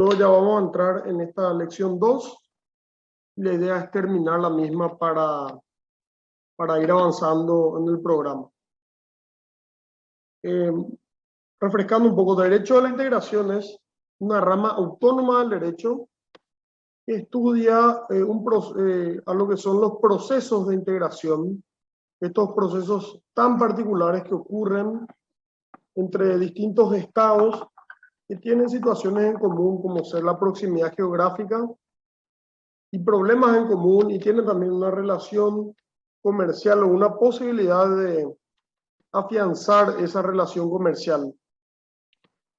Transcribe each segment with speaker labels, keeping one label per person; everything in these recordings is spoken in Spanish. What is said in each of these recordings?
Speaker 1: Luego ya vamos a entrar en esta lección 2. La idea es terminar la misma para ir avanzando en el programa. Refrescando un poco, derecho a la integración es una rama autónoma del derecho que estudia a lo que son los procesos de integración, estos procesos tan particulares que ocurren entre distintos estados que tienen situaciones en común, como ser la proximidad geográfica y problemas en común, y tienen también una relación comercial o una posibilidad de afianzar esa relación comercial.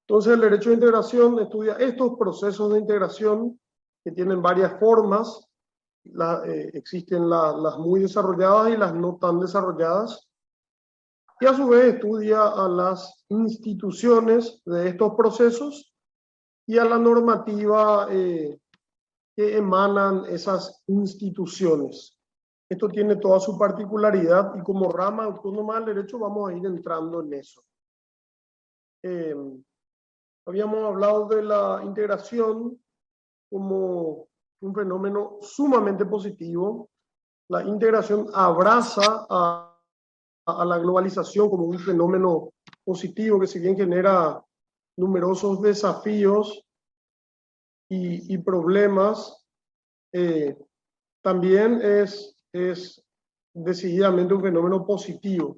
Speaker 1: Entonces, el derecho de integración estudia estos procesos de integración que tienen varias formas. Existen las muy desarrolladas y las no tan desarrolladas. Y a su vez estudia a las instituciones de estos procesos y a la normativa que emanan esas instituciones. Esto tiene toda su particularidad y como rama autónoma del derecho vamos a ir entrando en eso. Habíamos hablado de la integración como un fenómeno sumamente positivo. La integración abraza a la globalización como un fenómeno positivo que si bien genera numerosos desafíos y problemas, también es decididamente un fenómeno positivo.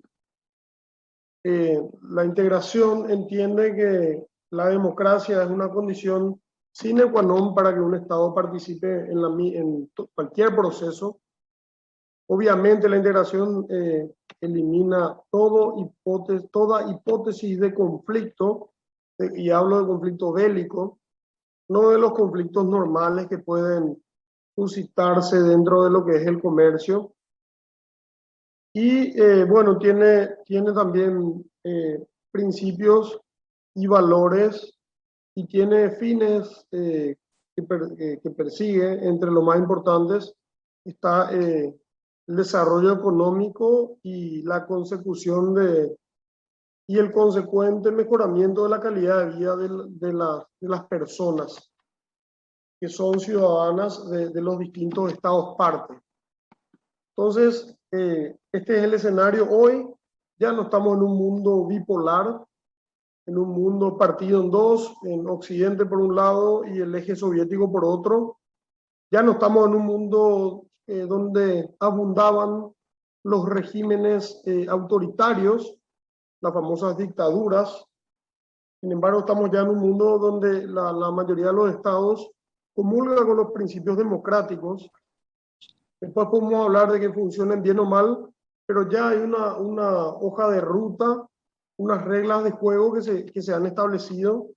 Speaker 1: La integración entiende que la democracia es una condición sine qua non para que un Estado participe en cualquier proceso. Obviamente la integración elimina toda hipótesis de conflicto, y hablo de conflicto bélico, no de los conflictos normales que pueden suscitarse dentro de lo que es el comercio. Y bueno, tiene también principios y valores y tiene fines que persigue. Entre los más importantes está el desarrollo económico y la consecución y el consecuente mejoramiento de la calidad de vida de las personas que son ciudadanas de los distintos estados parte. Entonces, este es el escenario hoy. Ya no estamos en un mundo bipolar, en un mundo partido en dos, en Occidente por un lado y el eje soviético por otro. Ya no estamos en un mundo donde abundaban los regímenes autoritarios, las famosas dictaduras. Sin embargo, estamos ya en un mundo donde la mayoría de los estados comulga con los principios democráticos. Después podemos hablar de que funcionen bien o mal, pero ya hay una hoja de ruta, unas reglas de juego que se han establecido,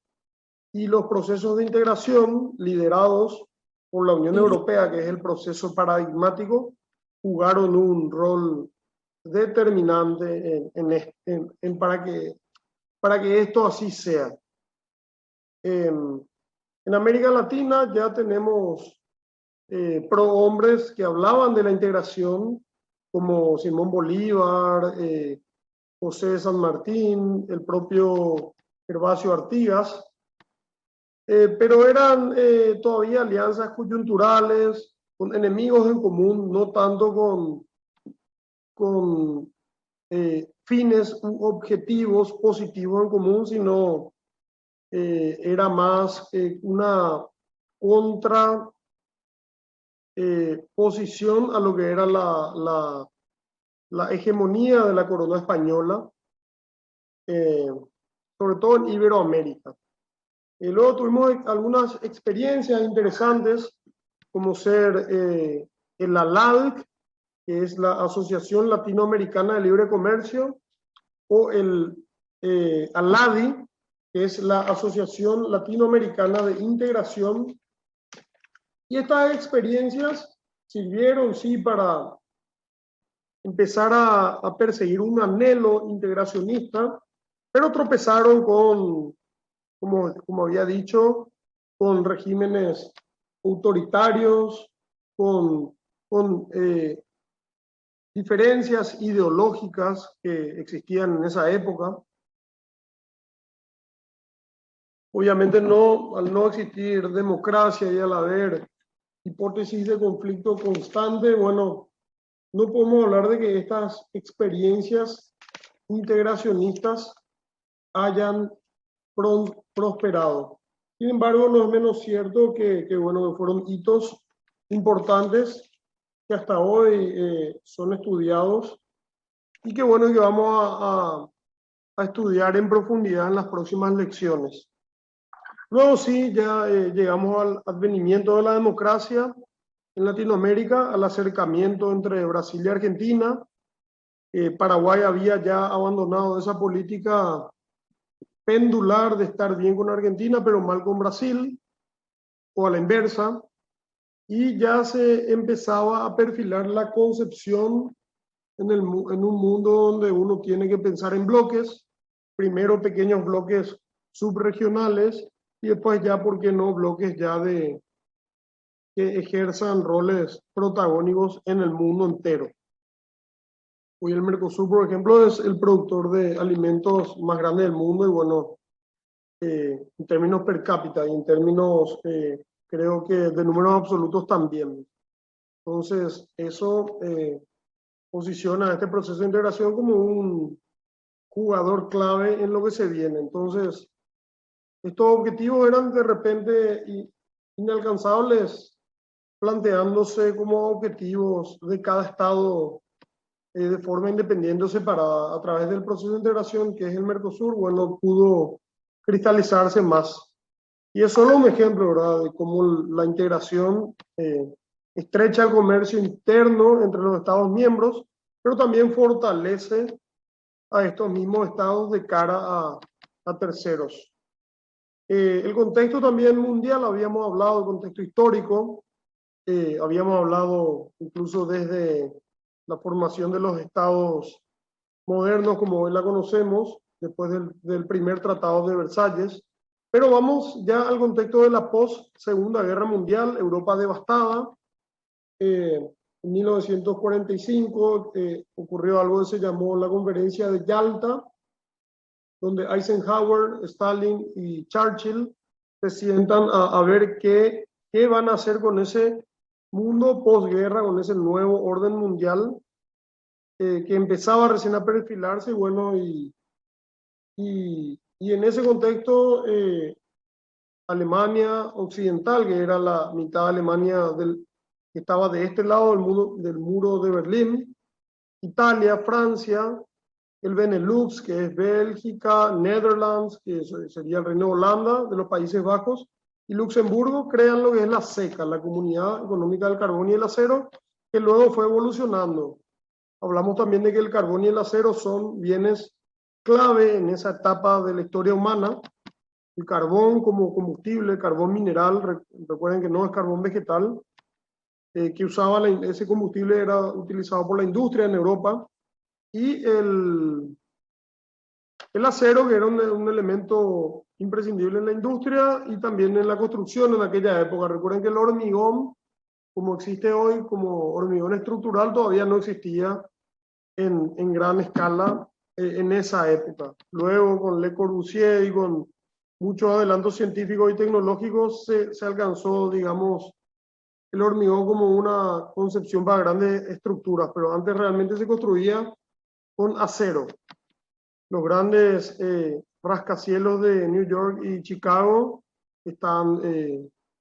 Speaker 1: y los procesos de integración liderados por la Unión Europea, que es el proceso paradigmático, jugaron un rol determinante para que esto así sea. En América Latina ya tenemos prohombres que hablaban de la integración, como Simón Bolívar, José de San Martín, el propio Gervasio Artigas, pero eran todavía alianzas coyunturales, con enemigos en común, no tanto con fines u objetivos positivos en común, sino era más una contraposición a lo que era la hegemonía de la corona española, sobre todo en Iberoamérica. Luego tuvimos algunas experiencias interesantes, como ser el ALADC, que es la Asociación Latinoamericana de Libre Comercio, o el ALADI, que es la Asociación Latinoamericana de Integración. Y estas experiencias sirvieron, sí, para empezar a perseguir un anhelo integracionista, pero tropezaron como había dicho, con regímenes autoritarios, con diferencias ideológicas que existían en esa época. Obviamente no, al no existir democracia y al haber hipótesis de conflicto constante, bueno, no podemos hablar de que estas experiencias integracionistas hayan prosperado. Sin embargo, no es menos cierto bueno, que fueron hitos importantes que hasta hoy son estudiados y que bueno, que vamos a estudiar en profundidad en las próximas lecciones. Luego sí, ya llegamos al advenimiento de la democracia en Latinoamérica, al acercamiento entre Brasil y Argentina. Paraguay había ya abandonado esa política pendular de estar bien con Argentina, pero mal con Brasil, o a la inversa, y ya se empezaba a perfilar la concepción en un mundo donde uno tiene que pensar en bloques, primero pequeños bloques subregionales y después ya, ¿por qué no?, bloques ya que ejerzan roles protagónicos en el mundo entero. Hoy el Mercosur, por ejemplo, es el productor de alimentos más grande del mundo y bueno, en términos per cápita y en términos, creo que de números absolutos también. Entonces, eso posiciona a este proceso de integración como un jugador clave en lo que se viene. Entonces, estos objetivos eran de repente inalcanzables, planteándose como objetivos de cada estado de forma independiente o separada. A través del proceso de integración que es el Mercosur, bueno, pudo cristalizarse más. Y es solo un ejemplo, ¿verdad?, de cómo la integración estrecha el comercio interno entre los Estados miembros, pero también fortalece a estos mismos estados de cara a terceros. El contexto también mundial, habíamos hablado del contexto histórico, habíamos hablado incluso desde la formación de los estados modernos como hoy la conocemos, después del primer tratado de Versalles, pero vamos ya al contexto de la post-Segunda Guerra Mundial, Europa devastada. En 1945 ocurrió algo que se llamó la Conferencia de Yalta, donde Eisenhower, Stalin y Churchill se sientan a ver qué van a hacer con ese mundo posguerra, con ese nuevo orden mundial que empezaba recién a perfilarse, bueno, y en ese contexto Alemania Occidental, que era la mitad de Alemania que estaba de este lado del muro de Berlín, Italia, Francia, el Benelux, que es Bélgica, Netherlands, que sería el Reino de Holanda, de los Países Bajos, y Luxemburgo, crean lo que es la CECA, la Comunidad Económica del Carbón y el Acero, que luego fue evolucionando. Hablamos también de que el carbón y el acero son bienes clave en esa etapa de la historia humana. El carbón como combustible, el carbón mineral, recuerden que no es carbón vegetal, que usaba ese combustible era utilizado por la industria en Europa, y el acero, que era un elemento imprescindible en la industria y también en la construcción en aquella época. Recuerden que el hormigón, como existe hoy, como hormigón estructural, todavía no existía en gran escala en esa época. Luego, con Le Corbusier y con muchos adelantos científicos y tecnológicos, se alcanzó, digamos, el hormigón como una concepción para grandes estructuras, pero antes realmente se construía con acero. Los grandes rascacielos de New York y Chicago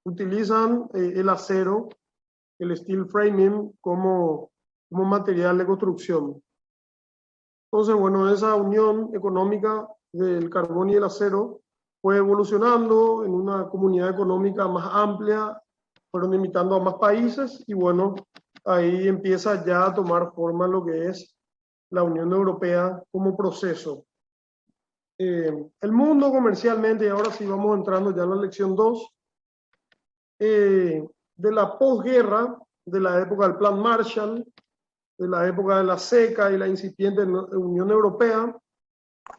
Speaker 1: utilizan el acero, el steel framing, como material de construcción. Entonces, bueno, esa unión económica del carbón y el acero fue evolucionando en una comunidad económica más amplia, fueron invitando a más países y bueno, ahí empieza ya a tomar forma lo que es la Unión Europea como proceso. El mundo comercialmente, y ahora sí vamos entrando ya en la lección 2, de la posguerra, de la época del Plan Marshall, de la época de la seca y la incipiente Unión Europea,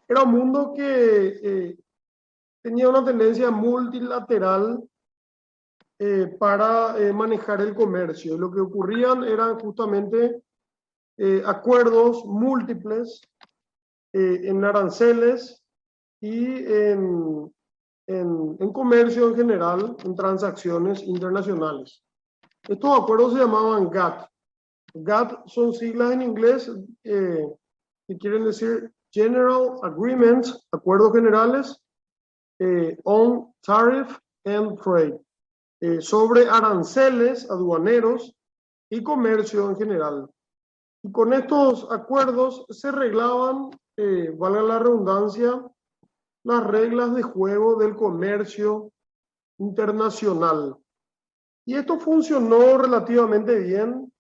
Speaker 1: era un mundo que tenía una tendencia multilateral para manejar el comercio. Y lo que ocurrían eran justamente acuerdos múltiples en aranceles y en en comercio en general, en transacciones internacionales. Estos acuerdos se llamaban GATT. GATT son siglas en inglés que quieren decir General Agreements, acuerdos generales, on Tariff and Trade, sobre aranceles aduaneros y comercio en general. Y con estos acuerdos se reglaban, valga la redundancia, las reglas de juego del comercio internacional. Y esto funcionó relativamente bien,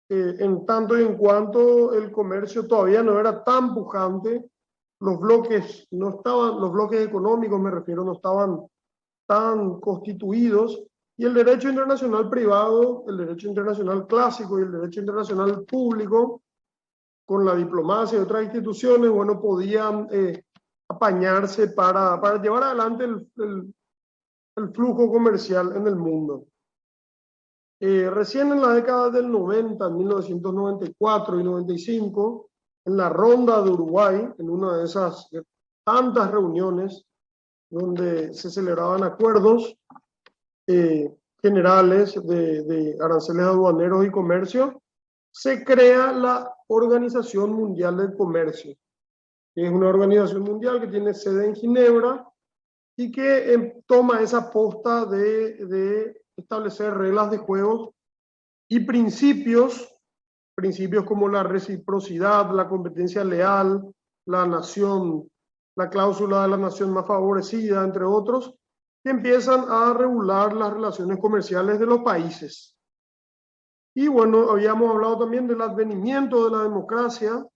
Speaker 1: en tanto y en cuanto el comercio todavía no era tan pujante, los bloques no estaban, los bloques económicos me refiero, no estaban tan constituidos, y el derecho internacional privado, el derecho internacional clásico y el derecho internacional público, con la diplomacia y otras instituciones, bueno, podían apañarse para llevar adelante el flujo comercial en el mundo. Recién en la década del 90, en 1994 y 95, en la Ronda de Uruguay, en una de esas tantas reuniones donde se celebraban acuerdos generales de aranceles aduaneros y comercio, se crea la Organización Mundial del Comercio, que es una organización mundial que tiene sede en Ginebra y que toma esa posta de establecer reglas de juego y principios como la reciprocidad, la competencia leal, la nación, la cláusula de la nación más favorecida, entre otros, que empiezan a regular las relaciones comerciales de los países. Y bueno, habíamos hablado también del advenimiento de la democracia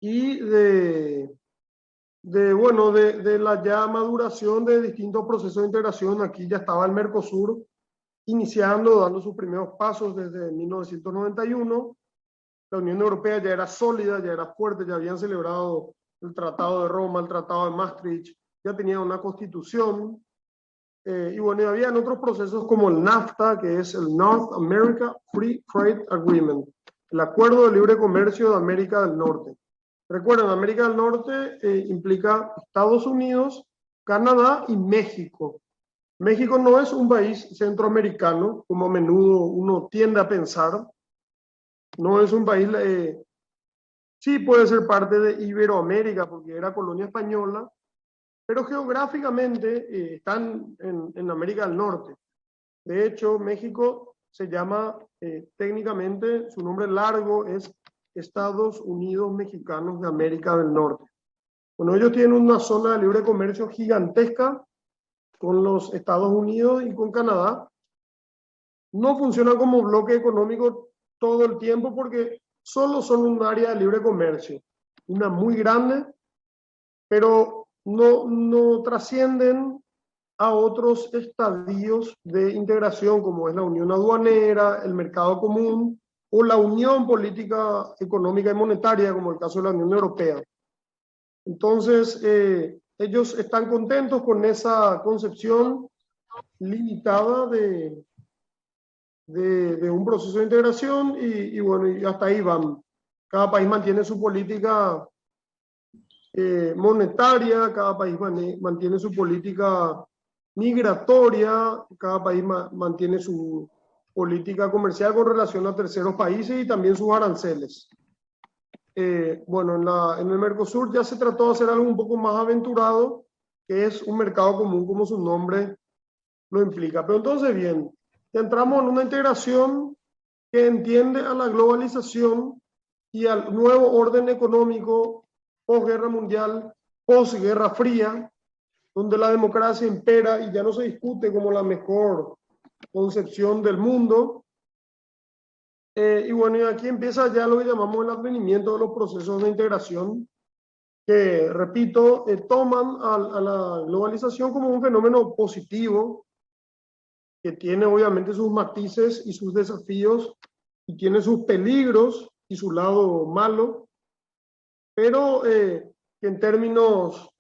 Speaker 1: y de la ya maduración de distintos procesos de integración. Aquí ya estaba el Mercosur iniciando, dando sus primeros pasos desde 1991. La Unión Europea ya era sólida, ya era fuerte, ya habían celebrado el Tratado de Roma, el Tratado de Maastricht, ya tenían una constitución. Y bueno, habían otros procesos como el NAFTA, que es el North America Free Trade Agreement, el Acuerdo de Libre Comercio de América del Norte. Recuerden, América del Norte implica Estados Unidos, Canadá y México. México no es un país centroamericano, como a menudo uno tiende a pensar. No es un país, sí puede ser parte de Iberoamérica, porque era colonia española, pero geográficamente están en América del Norte. De hecho, México se llama técnicamente, su nombre largo es Estados Unidos Mexicanos de América del Norte. Bueno, ellos tienen una zona de libre comercio gigantesca con los Estados Unidos y con Canadá. No funcionan como bloque económico todo el tiempo porque solo son un área de libre comercio, una muy grande, pero no trascienden a otros estadios de integración como es la unión aduanera, el mercado común o la unión política, económica y monetaria como el caso de la Unión Europea. Entonces, ellos están contentos con esa concepción limitada de un proceso de integración y bueno, y hasta ahí van. Cada país mantiene su política monetaria, cada país mantiene su política migratoria, cada país mantiene su política comercial con relación a terceros países y también sus aranceles. Bueno, en el Mercosur ya se trató de hacer algo un poco más aventurado, que es un mercado común como su nombre lo implica. Pero entonces, bien, entramos en una integración que entiende a la globalización y al nuevo orden económico posguerra mundial, posguerra fría, donde la democracia impera y ya no se discute como la mejor concepción del mundo. Y bueno, y aquí empieza ya lo que llamamos el advenimiento de los procesos de integración, que, repito, toman a la globalización como un fenómeno positivo, que tiene obviamente sus matices y sus desafíos, y tiene sus peligros y su lado malo, pero que en términos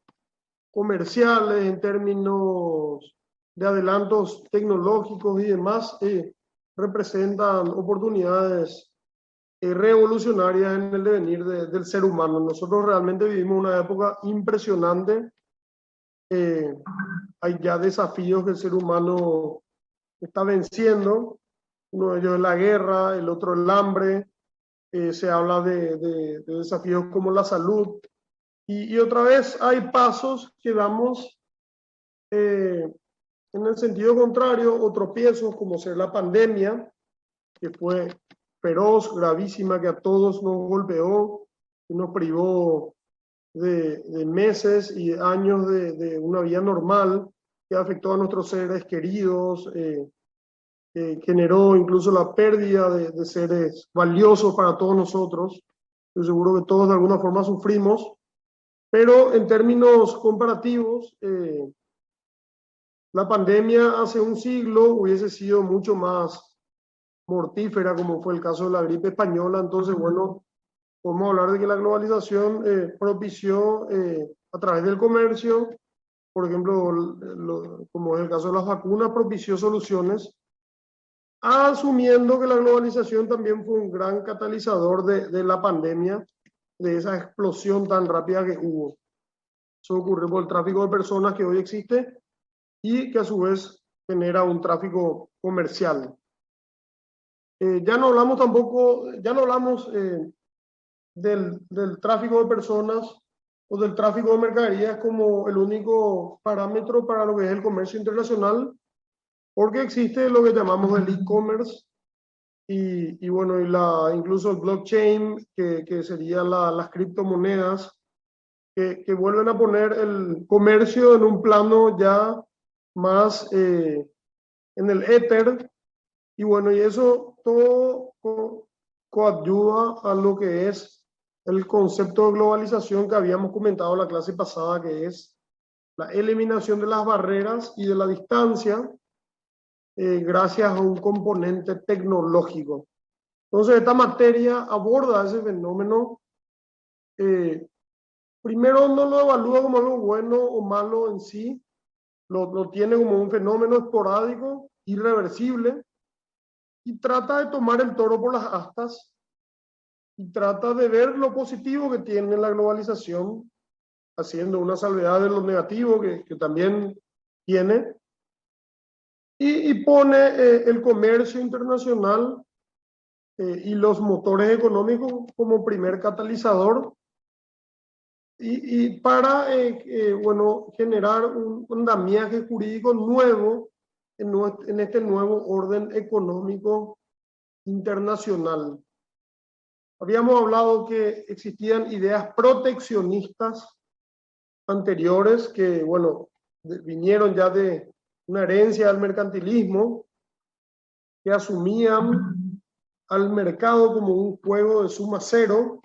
Speaker 1: comerciales, en términos de adelantos tecnológicos y demás, representan oportunidades revolucionarias en el devenir del ser humano. Nosotros realmente vivimos una época impresionante hay ya desafíos que el ser humano está venciendo. Uno de ellos es la guerra, el otro el hambre. Se habla de desafíos como la salud. Y otra vez hay pasos que damos en el sentido contrario, o tropiezos como ser la pandemia, que fue feroz, gravísima, que a todos nos golpeó y nos privó de meses y años de una vida normal, que afectó a nuestros seres queridos, generó incluso la pérdida de seres valiosos para todos nosotros. Estoy seguro que todos de alguna forma sufrimos, pero en términos comparativos, la pandemia hace un siglo hubiese sido mucho más mortífera, como fue el caso de la gripe española. Entonces, bueno, podemos hablar de que la globalización propició a través del comercio, por ejemplo, como es el caso de las vacunas, propició soluciones, asumiendo que la globalización también fue un gran catalizador de la pandemia, de esa explosión tan rápida que hubo. Eso ocurre por el tráfico de personas que hoy existe y que a su vez genera un tráfico comercial. Ya no hablamos tampoco, ya no hablamos del tráfico de personas o del tráfico de mercaderías como el único parámetro para lo que es el comercio internacional, porque existe lo que llamamos el e-commerce y bueno, incluso el blockchain, que serían las criptomonedas, que vuelven a poner el comercio en un plano ya más en el éter. Y bueno, y eso todo coadyuva a lo que es el concepto de globalización que habíamos comentado en la clase pasada, que es la eliminación de las barreras y de la distancia gracias a un componente tecnológico. Entonces, esta materia aborda ese fenómeno. Primero, no lo evalúa como algo bueno o malo en sí, lo tiene como un fenómeno esporádico, irreversible, y trata de tomar el toro por las astas y trata de ver lo positivo que tiene la globalización, haciendo una salvedad de lo negativo que también tiene, y pone el comercio internacional y los motores económicos como primer catalizador y para bueno, generar un andamiaje jurídico nuevo en este nuevo orden económico internacional. Habíamos hablado que existían ideas proteccionistas anteriores que, bueno, vinieron ya de una herencia del mercantilismo, que asumían al mercado como un juego de suma cero,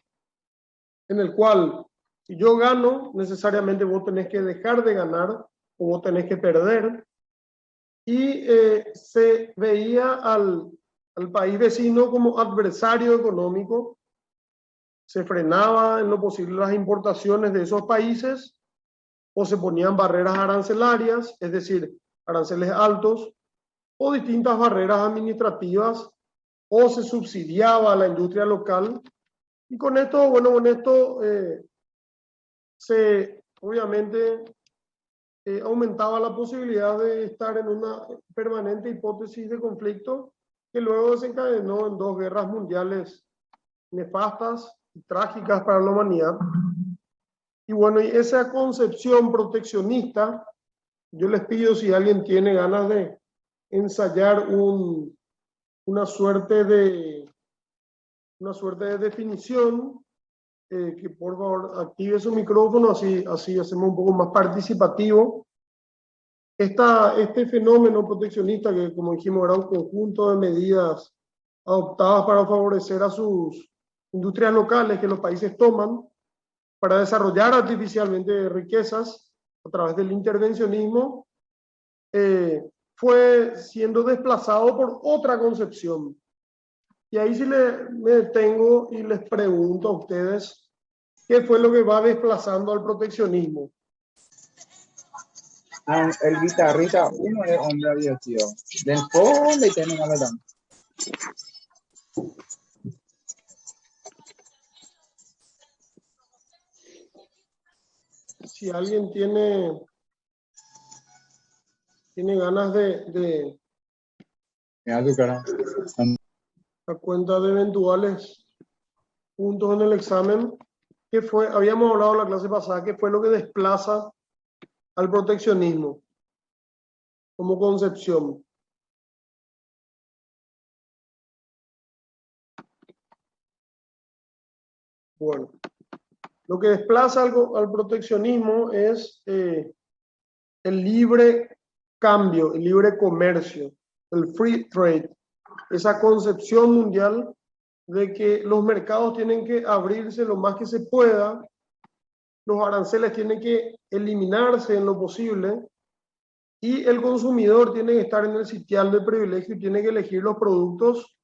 Speaker 1: en el cual si yo gano, necesariamente vos tenés que dejar de ganar o vos tenés que perder. Y se veía al país vecino como adversario económico. Se frenaba en lo posible las importaciones de esos países o se ponían barreras arancelarias, es decir, aranceles altos, o distintas barreras administrativas, o se subsidiaba a la industria local. Y con esto, bueno, con esto se obviamente aumentaba la posibilidad de estar en una permanente hipótesis de conflicto que luego desencadenó en dos guerras mundiales nefastas y trágicas para la humanidad. Y bueno, y esa concepción proteccionista, yo les pido si alguien tiene ganas de ensayar una suerte de definición, que por favor active su micrófono, así hacemos un poco más participativo. Este fenómeno proteccionista, que como dijimos era un conjunto de medidas adoptadas para favorecer a sus industrias locales que los países toman para desarrollar artificialmente riquezas a través del intervencionismo, fue siendo desplazado por otra concepción. Y ahí sí me detengo y les pregunto a ustedes, ¿qué fue lo que va desplazando al proteccionismo?
Speaker 2: El guitarrista, uno es hombre había sido. Del fondo y tiene una verdad.
Speaker 1: Si alguien tiene tiene ganas de
Speaker 2: Mira tu cara.
Speaker 1: a cuenta de eventuales puntos en el examen, que fue, habíamos hablado la clase pasada, que fue lo que desplaza al proteccionismo como concepción. Bueno, lo que desplaza al proteccionismo es el libre cambio, el libre comercio, el free trade, esa concepción mundial de que los mercados tienen que abrirse lo más que se pueda, los aranceles tienen que eliminarse en lo posible y el consumidor tiene que estar en el sitial de privilegio y tiene que elegir los productos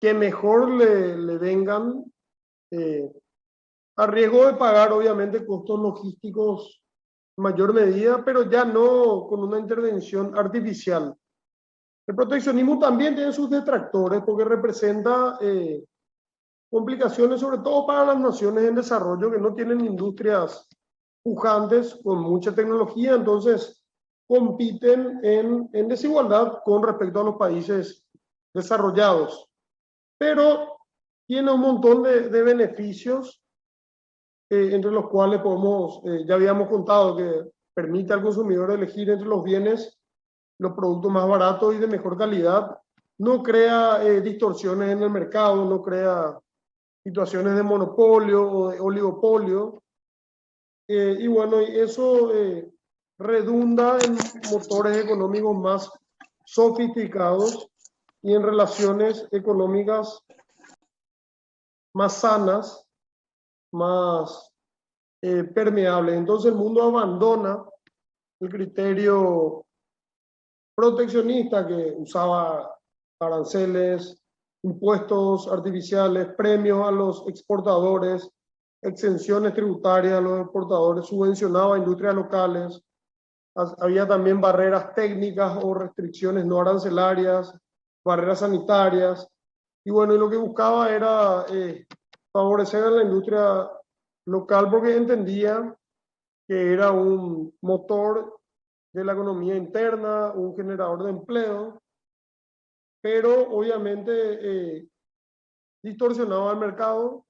Speaker 1: que mejor le vengan, a riesgo de pagar obviamente costos logísticos en mayor medida, pero ya no con una intervención artificial. El proteccionismo también tiene sus detractores porque representa complicaciones sobre todo para las naciones en desarrollo que no tienen industrias pujantes con mucha tecnología, entonces compiten en desigualdad con respecto a los países desarrollados. Pero tiene un montón de beneficios, entre los cuales podemos, ya habíamos contado, que permite al consumidor elegir entre los bienes los productos más baratos y de mejor calidad, no crea distorsiones en el mercado, no crea situaciones de monopolio o de oligopolio, y bueno, eso redunda en motores económicos más sofisticados y en relaciones económicas más sanas, más permeables. Entonces el mundo abandona el criterio proteccionista que usaba aranceles, impuestos artificiales, premios a los exportadores, exenciones tributarias a los exportadores, subvencionaba a industrias locales, había también barreras técnicas o restricciones no arancelarias, barreras sanitarias, y bueno, y lo que buscaba era favorecer a la industria local porque entendía que era un motor de la economía interna, un generador de empleo, pero obviamente distorsionaba el mercado,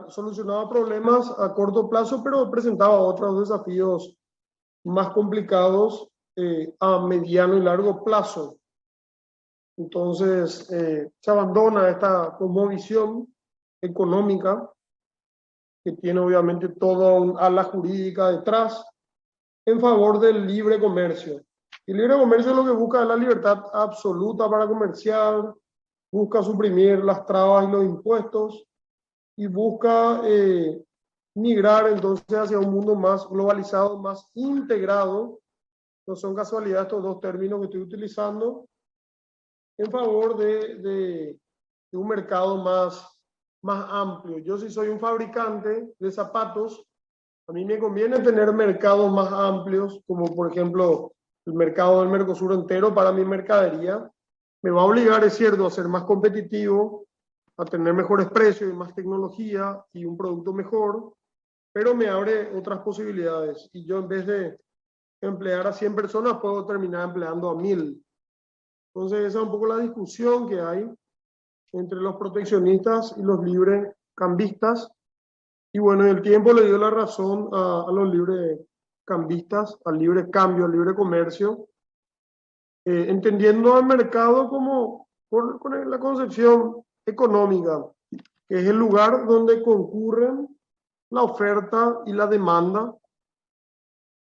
Speaker 1: solucionaba problemas a corto plazo, pero presentaba otros desafíos más complicados a mediano y largo plazo. Entonces se abandona esta cosmovisión económica que tiene obviamente toda un ala jurídica detrás en favor del libre comercio. Y el libre comercio lo que busca es la libertad absoluta para comerciar, busca suprimir las trabas y los impuestos y busca migrar entonces hacia un mundo más globalizado, más integrado. No son casualidad estos dos términos que estoy utilizando en favor de un mercado más amplio. Yo si soy un fabricante de zapatos, a mí me conviene tener mercados más amplios, como por ejemplo el mercado del Mercosur entero para mi mercadería. Me va a obligar, es cierto, a ser más competitivo, a tener mejores precios y más tecnología y un producto mejor, pero me abre otras posibilidades. Y yo en vez de emplear a 100 personas, puedo terminar empleando a 1000. Entonces esa es un poco la discusión que hay entre los proteccionistas y los libre cambistas. Y bueno, el tiempo le dio la razón a los libre cambistas, al libre cambio, al libre comercio, entendiendo al mercado como con la concepción económica, que es el lugar donde concurren la oferta y la demanda.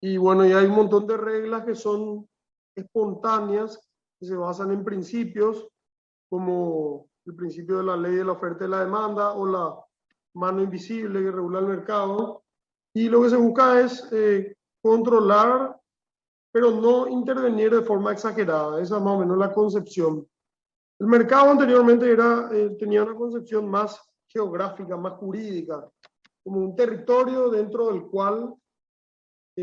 Speaker 1: Y bueno, y hay un montón de reglas que son espontáneas, que se basan en principios, como el principio de la ley de la oferta y la demanda o la mano invisible que regula el mercado. Y lo que se busca es controlar, pero no intervenir de forma exagerada. Esa es más o menos la concepción. El mercado anteriormente tenía una concepción más geográfica, más jurídica, como un territorio dentro del cual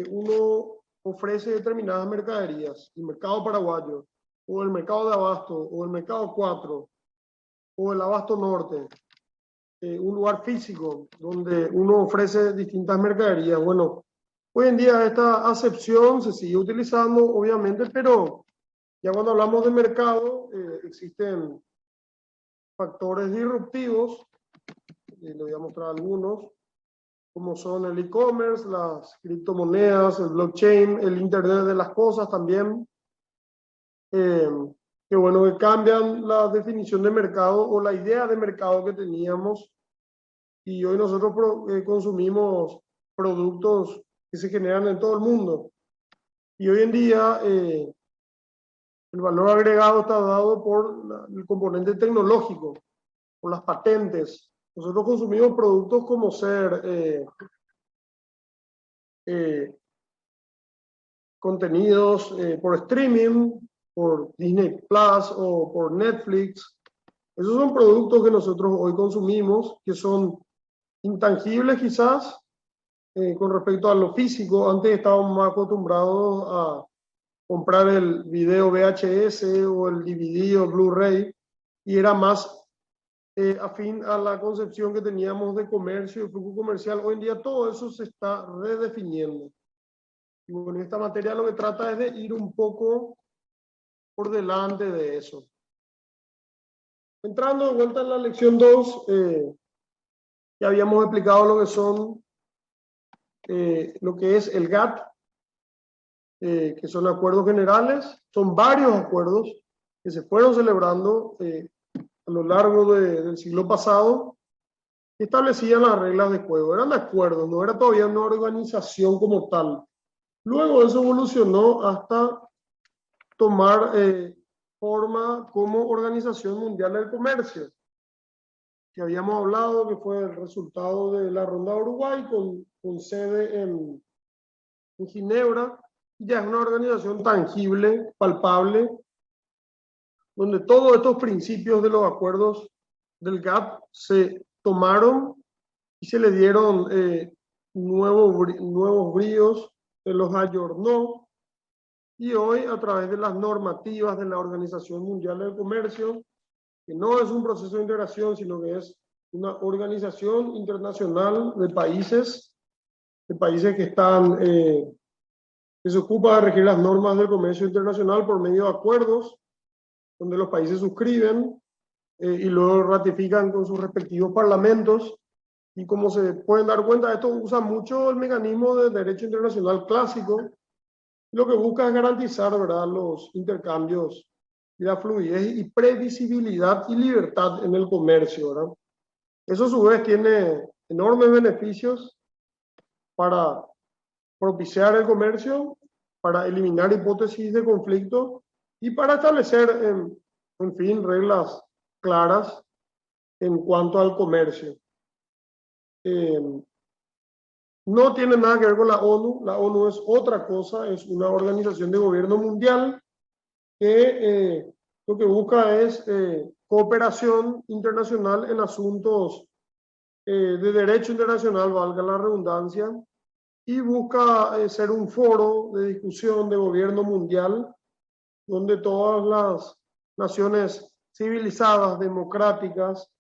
Speaker 1: uno ofrece determinadas mercaderías. El mercado paraguayo, o el mercado de abasto, o el mercado 4, o el abasto norte. Un lugar físico donde uno ofrece distintas mercaderías. Bueno, Hoy en día esta acepción se sigue utilizando, obviamente, pero ya cuando hablamos de mercado, existen factores disruptivos, le voy a mostrar algunos, como son el e-commerce, las criptomonedas, el blockchain, el Internet de las cosas también, que bueno, que cambian la definición de mercado o la idea de mercado que teníamos, y hoy nosotros consumimos productos que se generan en todo el mundo. Y hoy en día el valor agregado está dado por el componente tecnológico, por las patentes. Nosotros consumimos productos como ser contenidos por streaming, por Disney Plus o por Netflix. Esos son productos que nosotros hoy consumimos, que son intangibles quizás con respecto a lo físico. Antes estábamos más acostumbrados a comprar el video VHS o el DVD o Blu-ray y era más afín a la concepción que teníamos de comercio y flujo comercial. Hoy en día todo eso se está redefiniendo. Y bueno, esta materia lo que trata es de ir un poco por delante de eso. Entrando de vuelta en la lección 2, ya habíamos explicado lo que son, lo que es el GATT, que son acuerdos generales. Son varios acuerdos que se fueron celebrando a lo largo del siglo pasado, que establecían las reglas de juego. Eran acuerdos, no era todavía una organización como tal. Luego eso evolucionó hasta tomar forma como Organización Mundial del Comercio, que habíamos hablado que fue el resultado de la Ronda de Uruguay con sede en Ginebra. Ya es una organización tangible, palpable, donde todos estos principios de los acuerdos del GATT se tomaron y se le dieron nuevos bríos, se los ayornó, y hoy a través de las normativas de la Organización Mundial del Comercio, que no es un proceso de integración, sino que es una organización internacional de países que están, que se ocupa de regir las normas del comercio internacional por medio de acuerdos, donde los países suscriben y luego ratifican con sus respectivos parlamentos. Y como se pueden dar cuenta, esto usa mucho el mecanismo de derecho internacional clásico. Lo que busca es garantizar, ¿verdad?, los intercambios y la fluidez y previsibilidad y libertad en el comercio, ¿verdad? Eso a su vez tiene enormes beneficios para propiciar el comercio, para eliminar hipótesis de conflicto y para establecer, en fin, reglas claras en cuanto al comercio. No tiene nada que ver con la ONU. La ONU es otra cosa, es una organización de gobierno mundial que lo que busca es cooperación internacional en asuntos de derecho internacional, valga la redundancia, y busca ser un foro de discusión de gobierno mundial donde todas las naciones civilizadas, democráticas,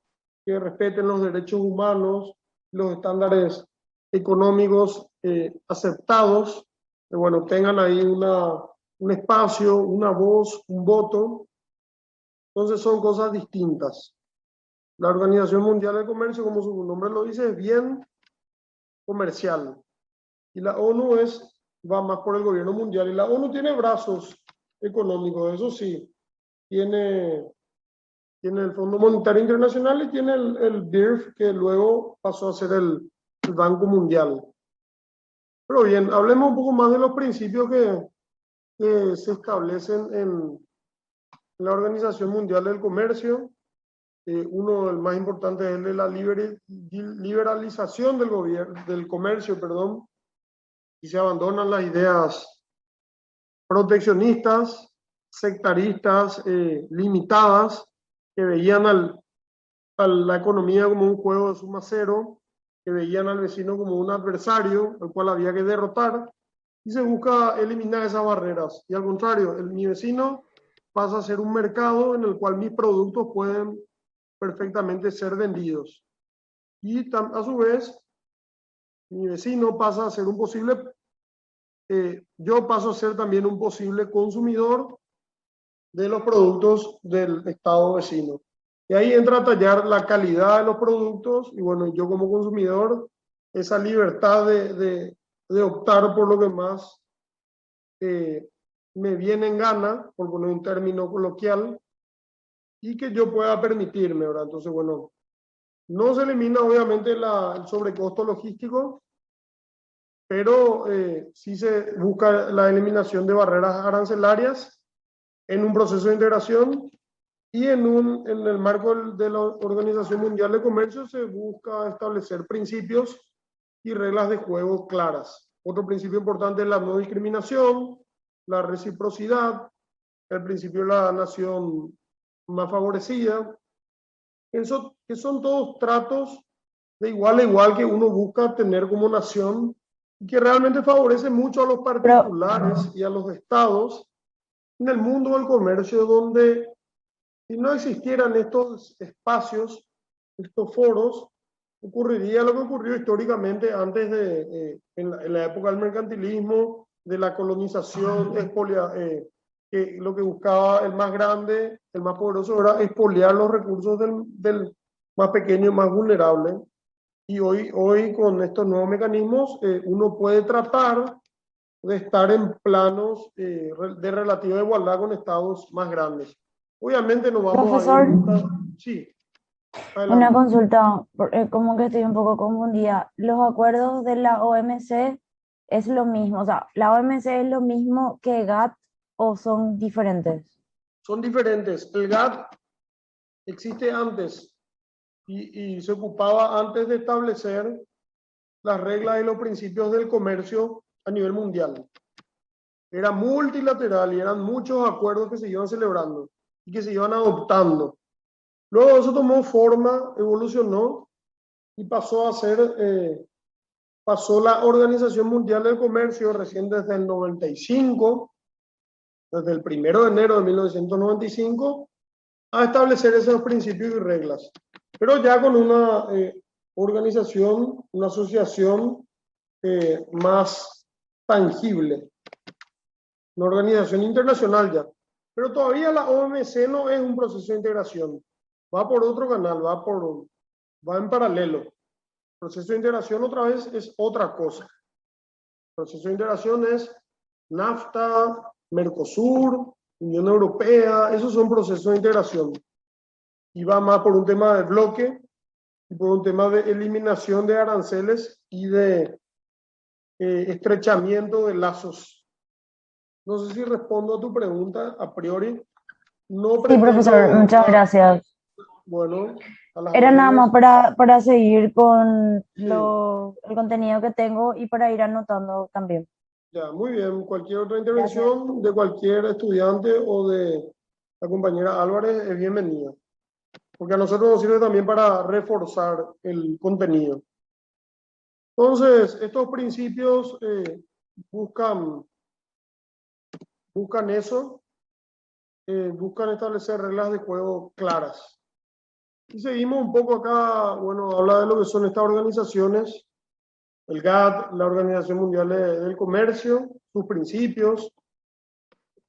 Speaker 1: que respeten los derechos humanos, los estándares económicos aceptados, bueno, tengan ahí un espacio, una voz, un voto. Entonces son cosas distintas. La Organización Mundial del Comercio, como su nombre lo dice, es bien comercial. Y la ONU va más por el gobierno mundial. Y la ONU tiene brazos económicos, eso sí. Tiene el Fondo Monetario Internacional y tiene el BIRF, que luego pasó a ser el Banco Mundial. Pero bien, hablemos un poco más de los principios que se establecen en la Organización Mundial del Comercio. Uno, el más importante, es el de la liberalización del comercio, perdón, y se abandonan las ideas proteccionistas, sectaristas, limitadas, que veían a la economía como un juego de suma cero, que veían al vecino como un adversario al cual había que derrotar, y se busca eliminar esas barreras. Y al contrario, mi vecino pasa a ser un mercado en el cual mis productos pueden perfectamente ser vendidos. Y a su vez, mi vecino pasa a ser un posible yo paso a ser también un posible consumidor de los productos del Estado vecino. Y ahí entra a tallar la calidad de los productos y bueno, yo como consumidor, esa libertad de optar por lo que más me viene en gana, por poner un término coloquial, y que yo pueda permitirme, ¿verdad? Entonces, bueno, no se elimina obviamente el sobrecosto logístico, pero sí se busca la eliminación de barreras arancelarias en un proceso de integración y en el marco de la Organización Mundial de Comercio se busca establecer principios y reglas de juego claras. Otro principio importante es la no discriminación, la reciprocidad, el principio de la nación más favorecida, que son todos tratos de igual a igual que uno busca tener como nación y que realmente favorece mucho a los
Speaker 3: Pero,
Speaker 1: particulares y a los estados en el mundo del comercio, donde si no existieran estos espacios, estos foros, ocurriría lo que ocurrió históricamente antes en la época del mercantilismo, de la colonización, que lo que buscaba el más grande, el más poderoso, era expoliar los recursos del más pequeño y más vulnerable. Y hoy con estos nuevos mecanismos, uno puede tratar de estar en planos de relativa igualdad con estados más grandes. Obviamente no vamos a ir
Speaker 3: profesor,
Speaker 1: nunca. Sí,
Speaker 3: una
Speaker 1: adelante.
Speaker 3: consulta, como que estoy un poco confundida. ¿Los acuerdos de la OMC es lo mismo? O sea, ¿la OMC es lo mismo que GATT o son diferentes?
Speaker 1: Son diferentes. El GATT existe antes y se ocupaba antes de establecer las reglas y los principios del comercio a nivel mundial. Era multilateral y eran muchos acuerdos que se iban celebrando y que se iban adoptando. Luego eso tomó forma, evolucionó y pasó la Organización Mundial del Comercio recién desde el 95, desde el 1 de enero de 1995, a establecer esos principios y reglas. Pero ya con una organización, una asociación más tangible, una organización internacional ya. Pero todavía la OMC no es un proceso de integración. Va por otro canal, va en paralelo. El proceso de integración otra vez es otra cosa. El proceso de integración es NAFTA, Mercosur, Unión Europea, esos son procesos de integración. Y va más por un tema de bloque y por un tema de eliminación de aranceles y de estrechamiento de lazos. No sé si respondo a tu pregunta a priori. No
Speaker 3: Sí, profesor,
Speaker 1: pretendo,
Speaker 3: muchas gracias.
Speaker 1: bueno, a las
Speaker 3: Era nada más
Speaker 1: órdenes.
Speaker 3: para seguir con
Speaker 1: Sí,
Speaker 3: el contenido que tengo y para ir anotando también.
Speaker 1: ya, muy bien. Cualquier otra
Speaker 3: Gracias.
Speaker 1: intervención de cualquier estudiante o de la compañera Álvarez es bienvenida, porque a nosotros nos sirve también para reforzar el contenido. Entonces, estos principios buscan, buscan eso, buscan establecer reglas de juego claras. Y seguimos un poco acá, bueno, habla de lo que son estas organizaciones, el GATT, la Organización Mundial del Comercio, sus principios,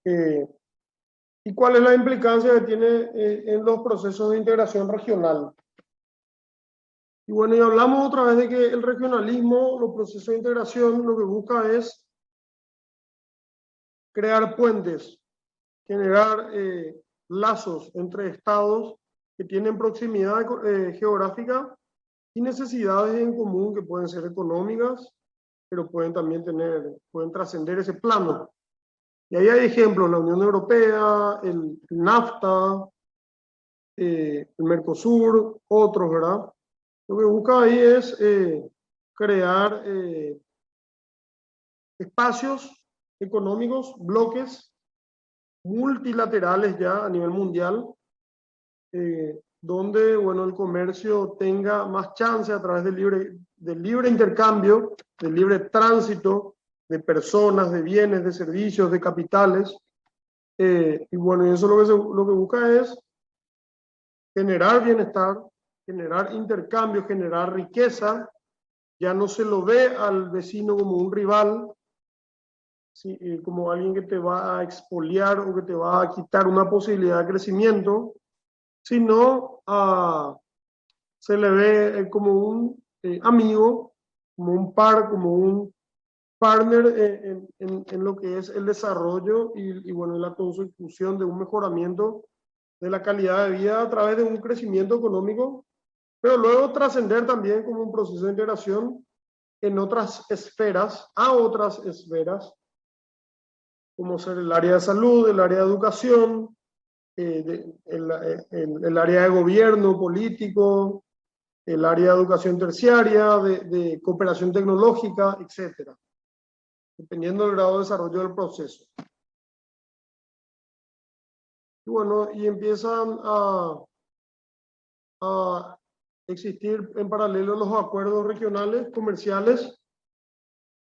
Speaker 1: y cuál es la implicancia que tiene en los procesos de integración regional. Y bueno, y hablamos otra vez de que el regionalismo, los procesos de integración, lo que busca es crear puentes, generar lazos entre estados que tienen proximidad geográfica y necesidades en común que pueden ser económicas, pero pueden también pueden trascender ese plano. Y ahí hay ejemplos, la Unión Europea, el NAFTA, el Mercosur, otros, ¿verdad? Lo que busca ahí es crear espacios económicos, bloques multilaterales ya a nivel mundial, donde bueno, el comercio tenga más chance a través del libre intercambio, del libre tránsito de personas, de bienes, de servicios, de capitales. Y bueno, y eso lo que busca es generar bienestar, generar intercambio, generar riqueza. Ya no se lo ve al vecino como un rival, ¿sí? Como alguien que te va a expoliar o que te va a quitar una posibilidad de crecimiento, sino se le ve como un amigo, como un par, como un partner en lo que es el desarrollo y bueno, la consecución de un mejoramiento de la calidad de vida a través de un crecimiento económico, pero luego trascender también como un proceso de integración en otras esferas, a otras esferas, como ser el área de salud, el área de educación, el área de gobierno político, el área de educación terciaria, de cooperación tecnológica, etcétera, dependiendo del grado de desarrollo del proceso. Y bueno, y empiezan a existir en paralelo los acuerdos regionales comerciales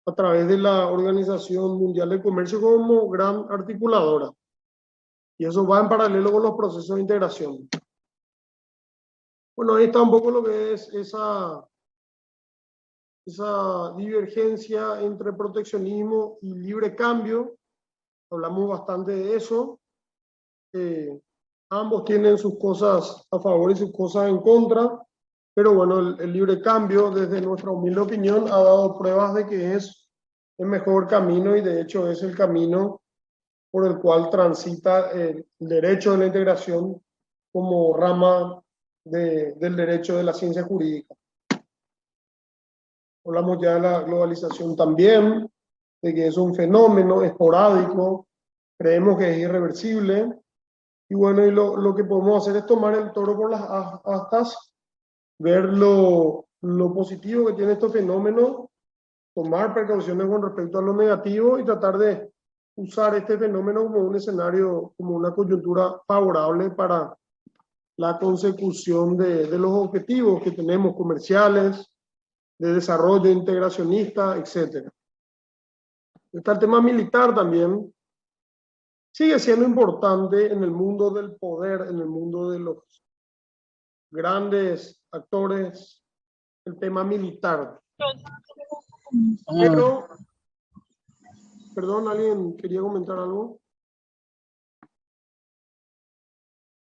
Speaker 1: a través de la Organización Mundial de Comercio como gran articuladora. Y eso va en paralelo con los procesos de integración. Bueno, ahí está un poco lo que es esa divergencia entre proteccionismo y libre cambio. Hablamos bastante de eso. Ambos tienen sus cosas a favor y sus cosas en contra, pero bueno, el libre cambio, desde nuestra humilde opinión, ha dado pruebas de que es el mejor camino y de hecho es el camino por el cual transita el derecho de la integración como rama del derecho de la ciencia jurídica. Hablamos ya de la globalización también, de que es un fenómeno esporádico, creemos que es irreversible, y bueno, y lo que podemos hacer es tomar el toro por las astas, ver lo positivo que tiene este fenómeno, tomar precauciones con respecto a lo negativo y tratar de usar este fenómeno como un escenario, como una coyuntura favorable para la consecución de los objetivos que tenemos comerciales, de desarrollo integracionista, etc. Está el tema militar también. Sigue siendo importante en el mundo del poder, en el mundo de los grandes actores, el tema militar. Pero, perdón, ¿alguien quería comentar algo?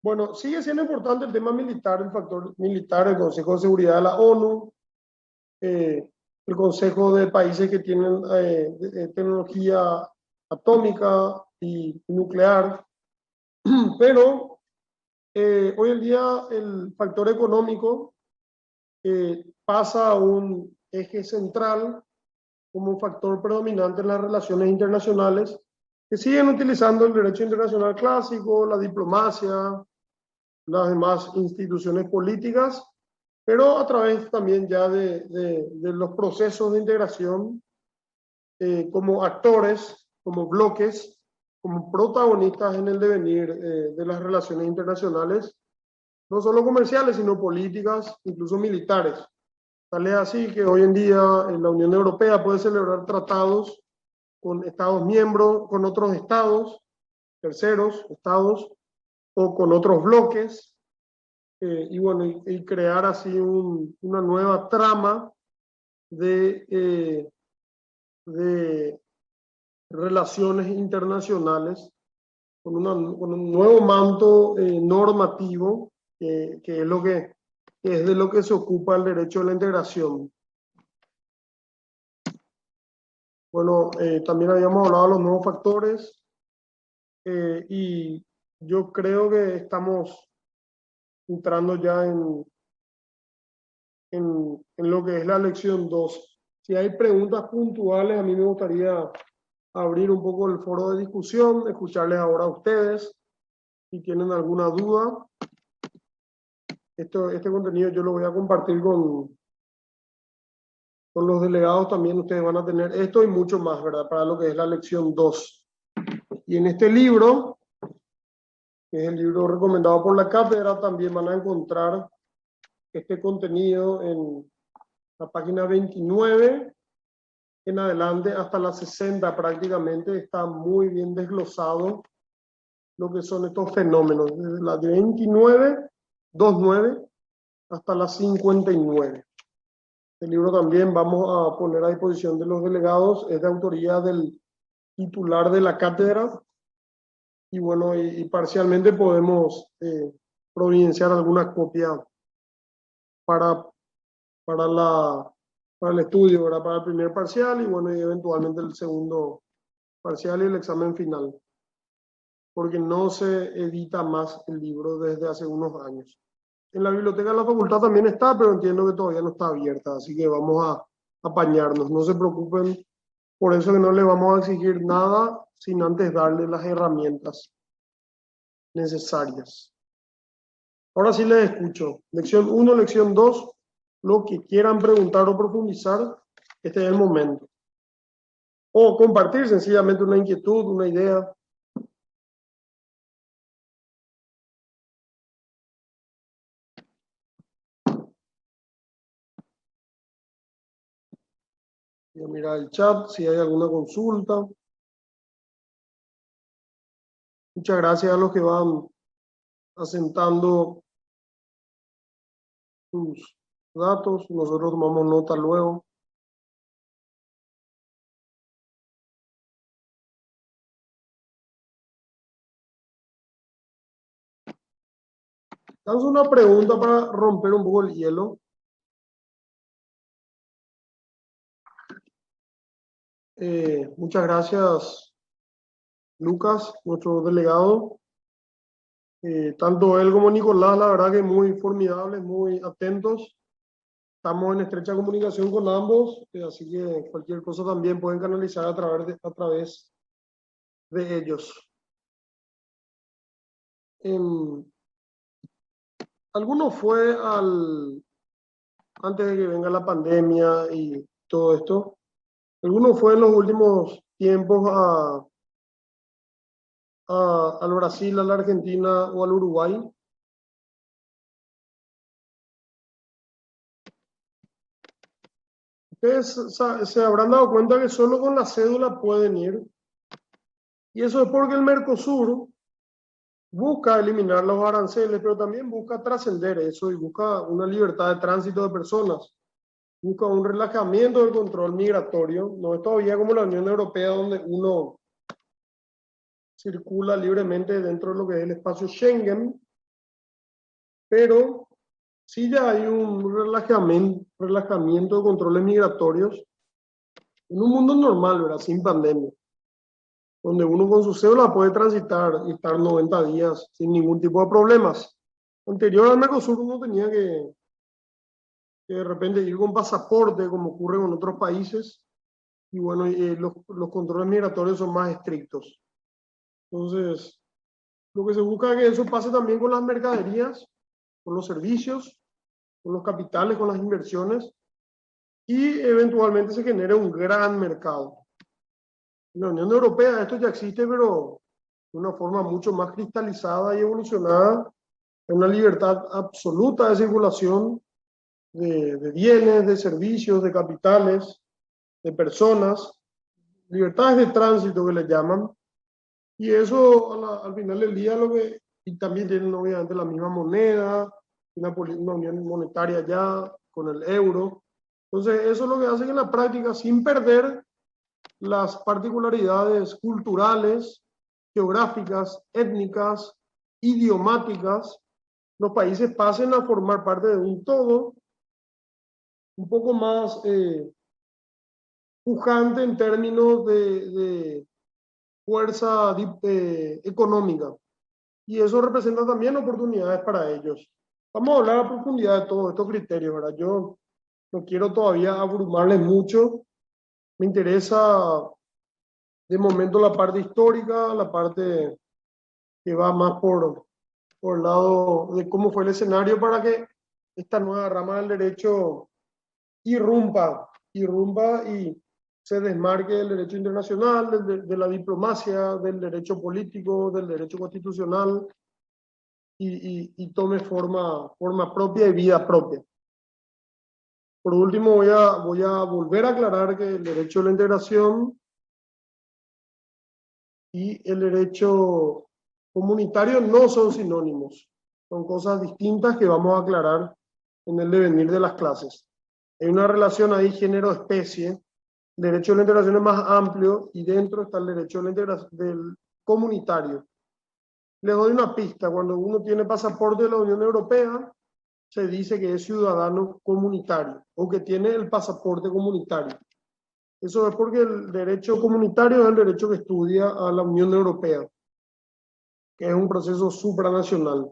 Speaker 1: Bueno, sigue siendo importante el tema militar, el factor militar, el Consejo de Seguridad de la ONU, el Consejo de Países que tienen tecnología atómica y nuclear, pero hoy en día el factor económico pasa a un eje central como un factor predominante en las relaciones internacionales, que siguen utilizando el derecho internacional clásico, la diplomacia, las demás instituciones políticas, pero a través también ya de los procesos de integración como actores, como bloques, como protagonistas en el devenir de las relaciones internacionales, no solo comerciales, sino políticas, incluso militares. Tal es así que hoy en día la Unión Europea puede celebrar tratados con Estados miembros, con otros estados, terceros estados, o con otros bloques, y bueno, y crear así una nueva trama de relaciones internacionales con un nuevo manto normativo, que es lo que es de lo que se ocupa el derecho de la integración. Bueno, también habíamos hablado de los nuevos factores y yo creo que estamos entrando ya en lo que es la lección 2. Si hay preguntas puntuales, a mí me gustaría abrir un poco el foro de discusión, escucharles ahora a ustedes. Si tienen alguna duda, este contenido yo lo voy a compartir con los delegados. También ustedes van a tener esto y mucho más, ¿verdad? Para lo que es la lección 2. Y en este libro, que es el libro recomendado por la cátedra, también van a encontrar este contenido en la página 29 en adelante hasta la 60 prácticamente. Está muy bien desglosado lo que son estos fenómenos, desde la 29 hasta la 59. El libro también vamos a poner a disposición de los delegados, es de autoría del titular de la cátedra y bueno, y parcialmente podemos providenciar alguna copia para, para el estudio, ¿verdad? Para el primer parcial y bueno, y eventualmente el segundo parcial y el examen final, porque no se edita más el libro desde hace unos años. En la biblioteca de la facultad también está, pero entiendo que todavía no está abierta, así que vamos a apañarnos. No se preocupen, por eso que no le vamos a exigir nada sin antes darle las herramientas necesarias. Ahora sí les escucho. Lección 1, lección 2, lo que quieran preguntar o profundizar, este es el momento. O compartir sencillamente una inquietud, una idea. Voy a mirar el chat si hay alguna consulta. Muchas gracias a los que van asentando sus datos. Nosotros tomamos nota luego. Lanzo una pregunta para romper un poco el hielo. Muchas gracias, Lucas, nuestro delegado. Tanto él como Nicolás, la verdad que muy formidables, muy atentos. Estamos en estrecha comunicación con ambos, así que cualquier cosa también pueden canalizar a través de ellos. ¿Alguno fue antes de que venga la pandemia y todo esto, alguno fue en los últimos tiempos al Brasil, a la Argentina o al Uruguay? Ustedes se habrán dado cuenta que solo con la cédula pueden ir. Y eso es porque el Mercosur busca eliminar los aranceles, pero también busca trascender eso y busca una libertad de tránsito de personas. Busca un relajamiento del control migratorio. No es todavía como la Unión Europea, donde uno circula libremente dentro de lo que es el espacio Schengen, pero sí ya hay un relajamiento de controles migratorios en un mundo normal, ¿verdad? Sin pandemia, donde uno con su cédula puede transitar y estar 90 días sin ningún tipo de problemas. Anterior al Mercosur uno tenía que de repente ir con pasaporte, como ocurre en otros países, y bueno, los controles migratorios son más estrictos. Entonces, lo que se busca es que eso pase también con las mercaderías, con los servicios, con los capitales, con las inversiones, y eventualmente se genere un gran mercado. En la Unión Europea esto ya existe, pero de una forma mucho más cristalizada y evolucionada, en una libertad absoluta de circulación de bienes, de servicios, de capitales, de personas, libertades de tránsito que le llaman, y eso al final del día y también tienen obviamente la misma moneda, una unión monetaria ya con el euro. Entonces eso es lo que hace que en la práctica, sin perder las particularidades culturales, geográficas, étnicas, idiomáticas, los países pasen a formar parte de un todo un poco más pujante en términos de fuerza económica. Y eso representa también oportunidades para ellos. Vamos a hablar a profundidad de todos estos criterios, ¿verdad? Yo no quiero todavía abrumarles mucho. Me interesa de momento la parte histórica, la parte que va más por el lado de cómo fue el escenario para que esta nueva rama del derecho irrumpa y se desmarque del derecho internacional, de la diplomacia, del derecho político, del derecho constitucional y tome forma propia y vida propia. Por último, voy a volver a aclarar que el derecho a la integración y el derecho comunitario no son sinónimos, son cosas distintas que vamos a aclarar en el devenir de las clases. Hay una relación ahí género-especie El derecho de la integración es más amplio y dentro está el derecho de la integración del comunitario. Les doy una pista. Cuando uno tiene pasaporte de la Unión Europea, se dice que es ciudadano comunitario o que tiene el pasaporte comunitario. Eso es porque el derecho comunitario es el derecho que estudia a la Unión Europea, que es un proceso supranacional.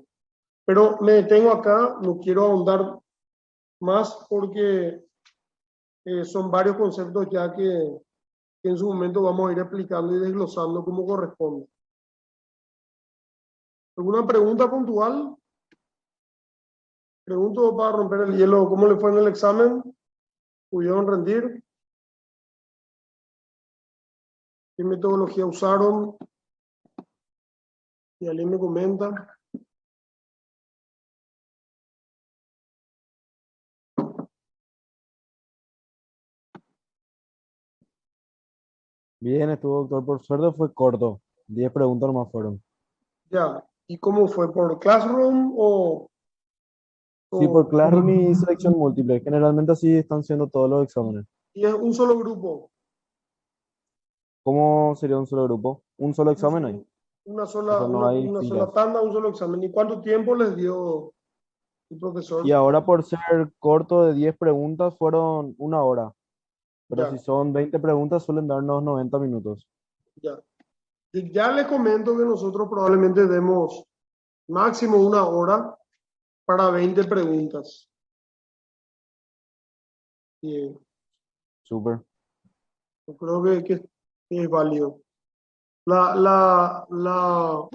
Speaker 1: Pero me detengo acá, no quiero ahondar más porque son varios conceptos ya que en su momento vamos a ir explicando y desglosando como corresponde. ¿Alguna pregunta puntual? Pregunto para romper el hielo, ¿cómo le fue en el examen? ¿Pudieron rendir? ¿Qué metodología usaron? Y alguien me comenta.
Speaker 4: Bien, estuvo doctor. Por suerte fue corto. 10 preguntas nomás fueron.
Speaker 1: Ya. ¿Y cómo fue? ¿Por Classroom
Speaker 4: Sí, por
Speaker 1: o
Speaker 4: Classroom y selección múltiple. Generalmente así están siendo todos los exámenes.
Speaker 1: y es un solo grupo?
Speaker 4: ¿Cómo sería un solo grupo? ¿Un solo examen hay?
Speaker 1: Una
Speaker 4: O
Speaker 1: sola,
Speaker 4: sea, no hay
Speaker 1: una sola
Speaker 4: filas.
Speaker 1: tanda, un solo examen. ¿Y cuánto tiempo les dio el
Speaker 4: Y
Speaker 1: profesor?
Speaker 4: ahora por ser corto de 10 preguntas fueron 1 hora. Pero
Speaker 1: Ya,
Speaker 4: si son 20 preguntas suelen darnos 90 minutos.
Speaker 1: ya. Y ya les comento que nosotros probablemente demos máximo 1 hora para 20 preguntas. Bien,
Speaker 4: Súper.
Speaker 1: yo creo que es válido. La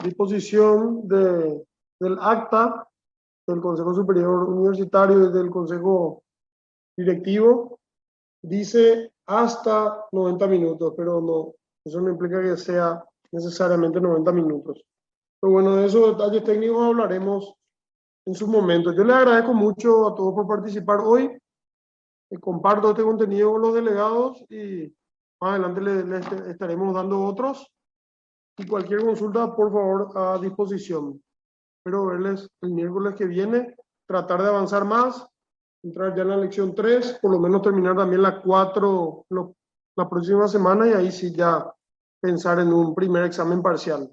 Speaker 1: disposición del acta del Consejo Superior Universitario y del Consejo Directivo dice hasta 90 minutos, pero no, eso no implica que sea necesariamente 90 minutos. Pero bueno, de esos detalles técnicos hablaremos en su momento. Yo les agradezco mucho a todos por participar hoy. Comparto este contenido con los delegados y más adelante les estaremos dando otros. Y cualquier consulta, por favor, a disposición. Espero verles el miércoles que viene, tratar de avanzar más, entrar ya en la lección 3, por lo menos terminar también la 4 la próxima semana y ahí sí ya pensar en un primer examen parcial.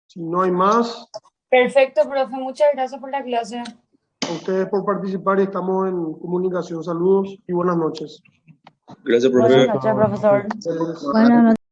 Speaker 1: Si no hay más,
Speaker 5: Perfecto, profe. Muchas gracias por la clase.
Speaker 1: a ustedes por participar y estamos en comunicación. Saludos y buenas noches.
Speaker 6: Gracias,
Speaker 3: Buenas
Speaker 6: profe.
Speaker 3: noches, profesor.
Speaker 1: Ustedes-
Speaker 3: Buenas noches.